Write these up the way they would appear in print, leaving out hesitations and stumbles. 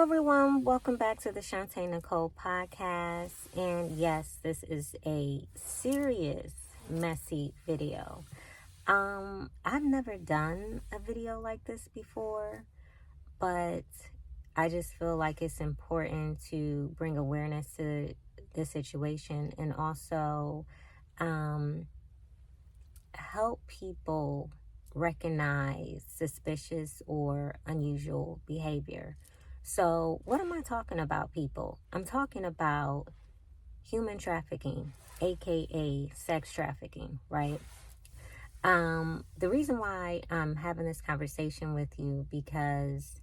everyone, welcome back to the Shantae Nicole podcast. And yes, this is a serious, messy video. I've never done a video like this before, but I just feel like it's important to bring awareness to the situation and also help people recognize suspicious or unusual behavior. So, what am I talking about, people? I'm talking about human trafficking, aka sex trafficking, right? The reason why I'm having this conversation with you because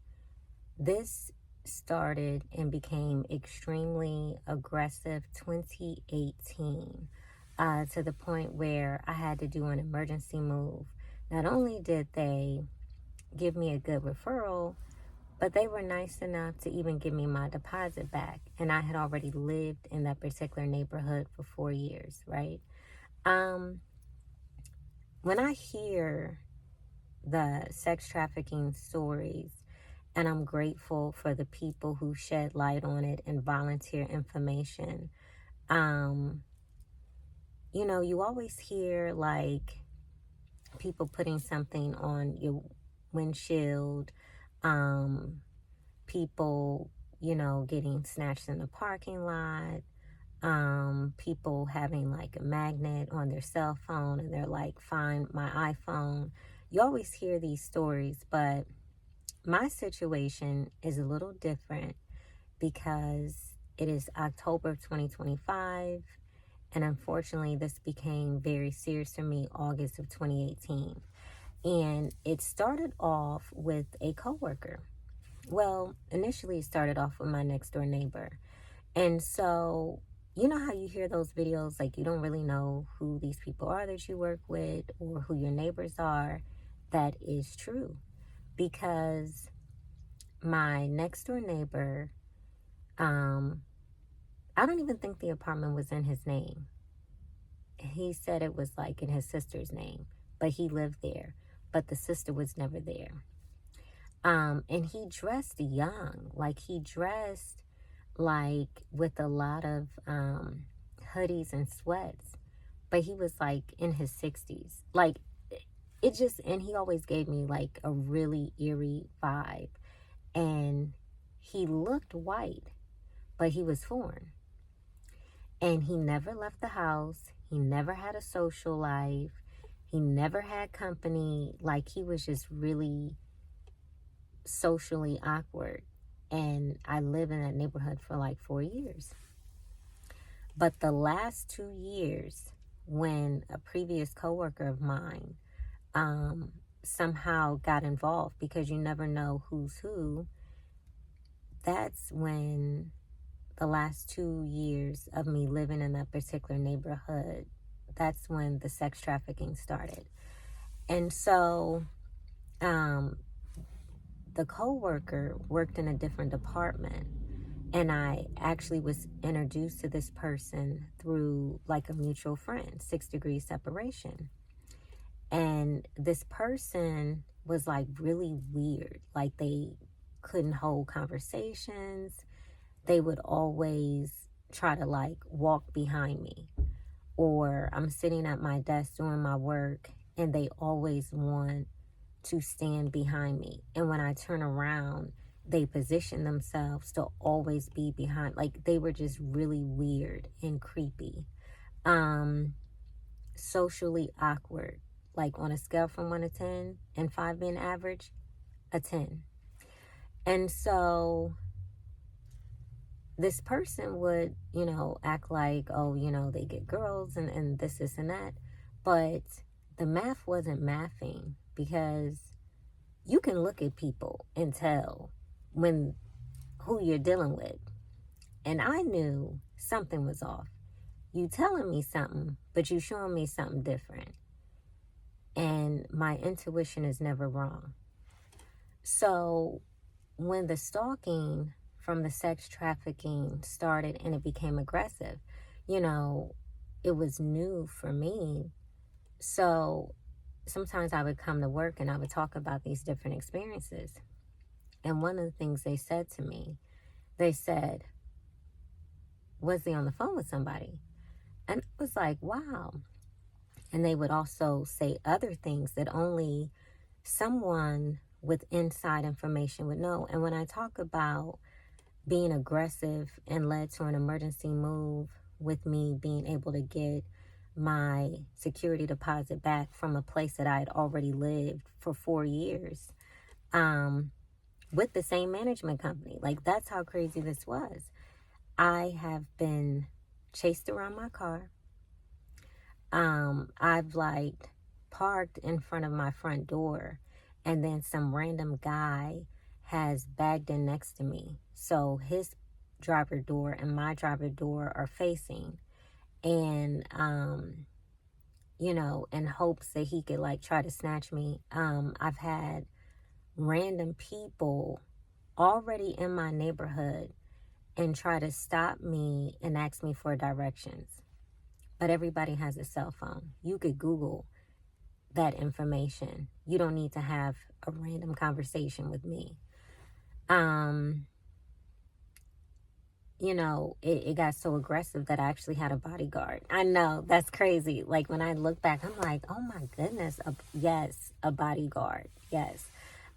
this started and became extremely aggressive 2018 to the point where I had to do an emergency move. Not only did they give me a good referral, but they were nice enough to even give me my deposit back. And I had already lived in that particular neighborhood for 4 years, right? When I hear the sex trafficking stories, and I'm grateful for the people who shed light on it and volunteer information, you always hear like people putting something on your windshield, people, getting snatched in the parking lot, people having like a magnet on their cell phone and they're like, find my iPhone. You always hear these stories, but my situation is a little different because it is October of 2025, and unfortunately this became very serious for me August of 2018. And it started off with a coworker. Well, initially it started off with my next door neighbor. And so, you know how you hear those videos, like you don't really know who these people are that you work with or who your neighbors are. That is true. Because my next door neighbor, I don't even think the apartment was in his name. He said it was like in his sister's name, but he lived there, but the sister was never there. And he dressed young, like he dressed like with a lot of hoodies and sweats, but he was like in his 60s. Like it just, and he always gave me like a really eerie vibe. And he looked white, but he was foreign. And he never left the house. He never had a social life. He never had company. Like he was just really socially awkward. And I lived in that neighborhood for like 4 years. But the last 2 years, when a previous coworker of mine somehow got involved, because you never know who's who, that's when the last 2 years of me living in that particular neighborhood, that's when the sex trafficking started. And so the coworker worked in a different department, and I actually was introduced to this person through like a mutual friend, 6 degrees separation. And this person was like really weird. Like they couldn't hold conversations. They would always try to like walk behind me, or I'm sitting at my desk doing my work and they always want to stand behind me. And when I turn around, they position themselves to always be behind. Like they were just really weird and creepy. Socially awkward. Like on a scale from 1 to 10 and 5 being average, a 10. And so this person would, act like, oh, they get girls and this and that. But the math wasn't mathing, because you can look at people and tell who you're dealing with. And I knew something was off. You telling me something, but you showing me something different. And my intuition is never wrong. So when the stalking from the sex trafficking started and it became aggressive, it was new for me. So sometimes I would come to work and I would talk about these different experiences. And one of the things they said to me they said, was he on the phone with somebody? And it was like, wow. And they would also say other things that only someone with inside information would know. And when I talk about being aggressive and led to an emergency move with me being able to get my security deposit back from a place that I had already lived for 4 years, with the same management company. Like, that's how crazy this was. I have been chased around my car. I've like parked in front of my front door, and then some random guy has bagged in next to me. So his driver door and my driver door are facing, and in hopes that he could like try to snatch me. I've had random people already in my neighborhood and try to stop me and ask me for directions. But everybody has a cell phone. You could Google that information. You don't need to have a random conversation with me. It got so aggressive that I actually had a bodyguard. I know, that's crazy. Like, when I look back, I'm like, oh my goodness. Yes, a bodyguard. Yes.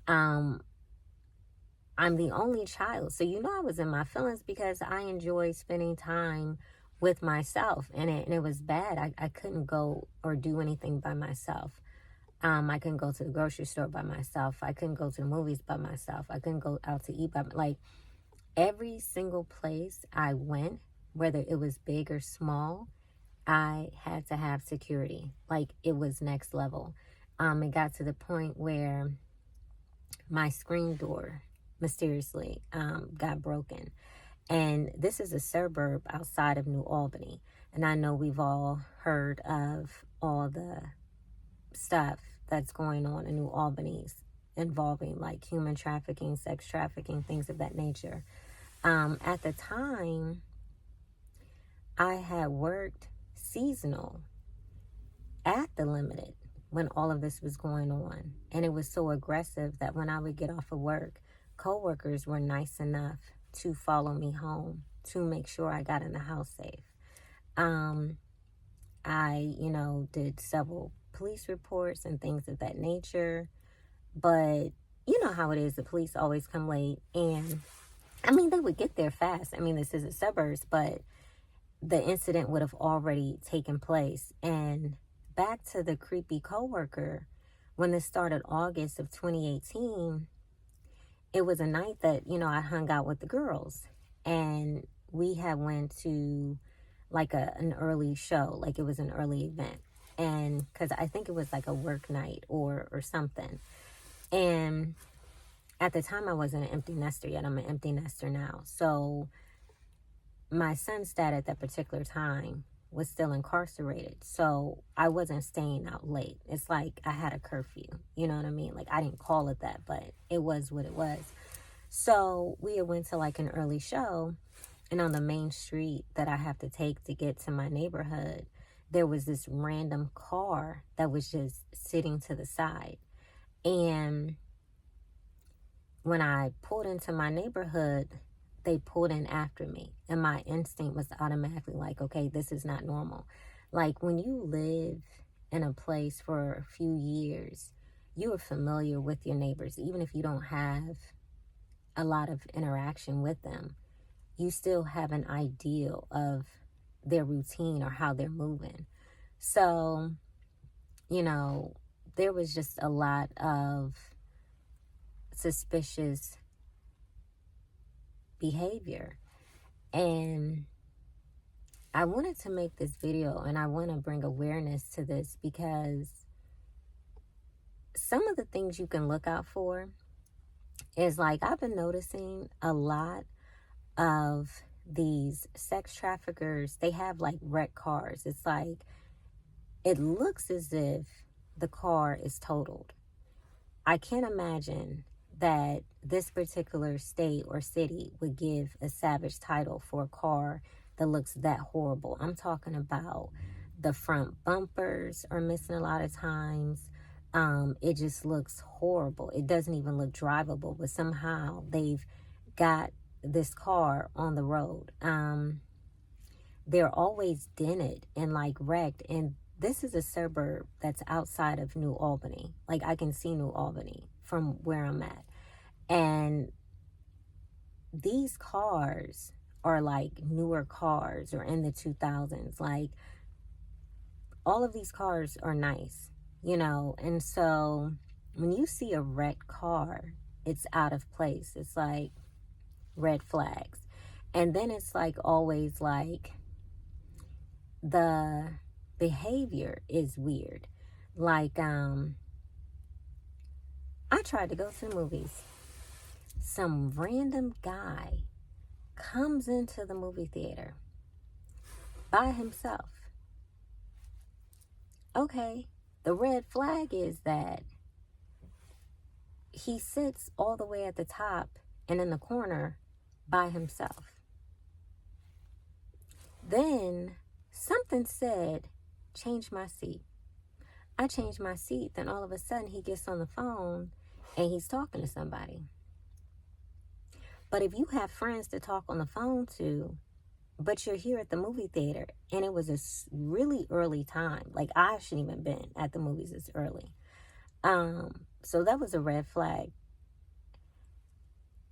I'm the only child. So, I was in my feelings because I enjoy spending time with myself. And it was bad. I couldn't go or do anything by myself. I couldn't go to the grocery store by myself. I couldn't go to the movies by myself. I couldn't go out to eat like, every single place I went, whether it was big or small, I had to have security. Like, it was next level. It got to the point where my screen door mysteriously got broken. And this is a suburb outside of New Albany. And I know we've all heard of all the stuff that's going on in New Albany involving like human trafficking, sex trafficking, things of that nature. At the time, I had worked seasonal at the Limited when all of this was going on. And it was so aggressive that when I would get off of work, coworkers were nice enough to follow me home to make sure I got in the house safe. I, did several police reports and things of that nature. But you know how it is. The police always come late. And they would get there fast. This is the suburbs, but the incident would have already taken place. And back to the creepy coworker, when this started August of 2018, it was a night that, I hung out with the girls. And we had went to like an early show, like it was an early event. And because I think it was like a work night or something. And at the time, I wasn't an empty nester yet. I'm an empty nester now. So my son's dad at that particular time was still incarcerated. So I wasn't staying out late. It's like I had a curfew. You know what I mean? Like, I didn't call it that, but it was what it was. So we went to like an early show. And on the main street that I have to take to get to my neighborhood, there was this random car that was just sitting to the side. And when I pulled into my neighborhood, they pulled in after me. And my instinct was automatically like, okay, this is not normal. Like, when you live in a place for a few years, you are familiar with your neighbors. Even if you don't have a lot of interaction with them, you still have an idea of their routine or how they're moving. So, there was just a lot of suspicious behavior. And I wanted to make this video, and I want to bring awareness to this because some of the things you can look out for is like, I've been noticing a lot of these sex traffickers, they have like wrecked cars. It's like, it looks as if the car is totaled. I can't imagine that this particular state or city would give a savage title for a car that looks that horrible. I'm talking about the front bumpers are missing a lot of times. It just looks horrible. It doesn't even look drivable, but somehow they've got this car on the road. They're always dented and like wrecked. And this is a suburb that's outside of New Albany. Like I can see New Albany from where I'm at. And these cars are like newer cars or in the 2000s. Like all of these cars are nice, you know. And so when you see a wrecked car, it's out of place. It's like red flags. And then it's like always like the behavior is weird. Like I tried to go to the movies. Some random guy comes into the movie theater by himself. Okay, the red flag is that he sits all the way at the top and in the corner by himself. Then something said, change my seat. I changed my seat. Then all of a sudden he gets on the phone and he's talking to somebody. But if you have friends to talk on the phone to, but you're here at the movie theater and it was a really early time, like I shouldn't even been at the movies this early. So that was a red flag.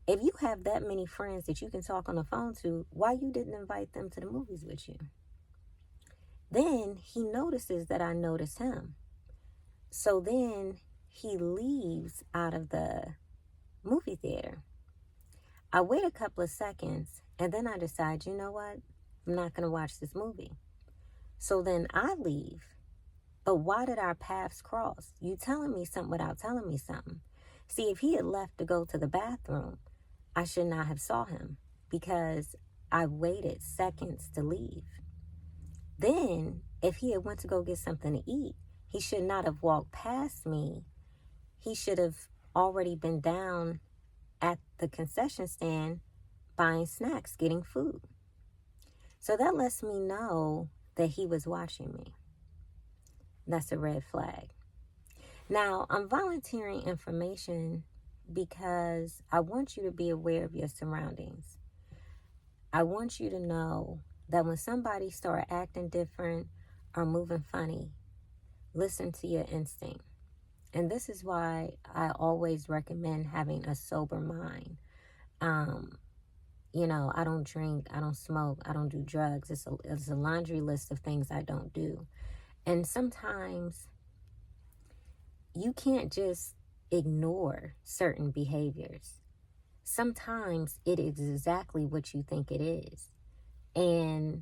If you have that many friends that you can talk on the phone to, why you didn't invite them to the movies with you? Then he notices that I notice him. So then he leaves out of the movie theater. I wait a couple of seconds and then I decide, you know what? I'm not going to watch this movie. So then I leave. But why did our paths cross? You telling me something without telling me something. See, if he had left to go to the bathroom, I should not have saw him because I waited seconds to leave. Then, if he had went to go get something to eat, he should not have walked past me. He should have already been down at the concession stand buying snacks, getting food. So that lets me know that he was watching me. That's a red flag. Now, I'm volunteering information because I want you to be aware of your surroundings. I want you to know that when somebody starts acting different or moving funny, listen to your instinct. And this is why I always recommend having a sober mind. You know, I don't drink, I don't smoke, I don't do drugs. It's a laundry list of things I don't do. And sometimes you can't just ignore certain behaviors. Sometimes it is exactly what you think it is. And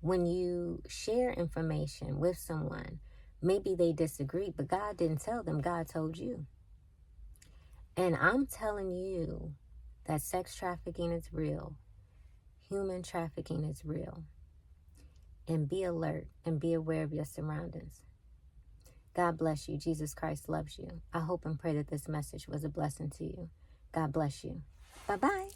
when you share information with someone, maybe they disagree, but God didn't tell them, God told you. And I'm telling you that sex trafficking is real. Human trafficking is real. And be alert and be aware of your surroundings. God bless you. Jesus Christ loves you. I hope and pray that this message was a blessing to you. God bless you. Bye-bye.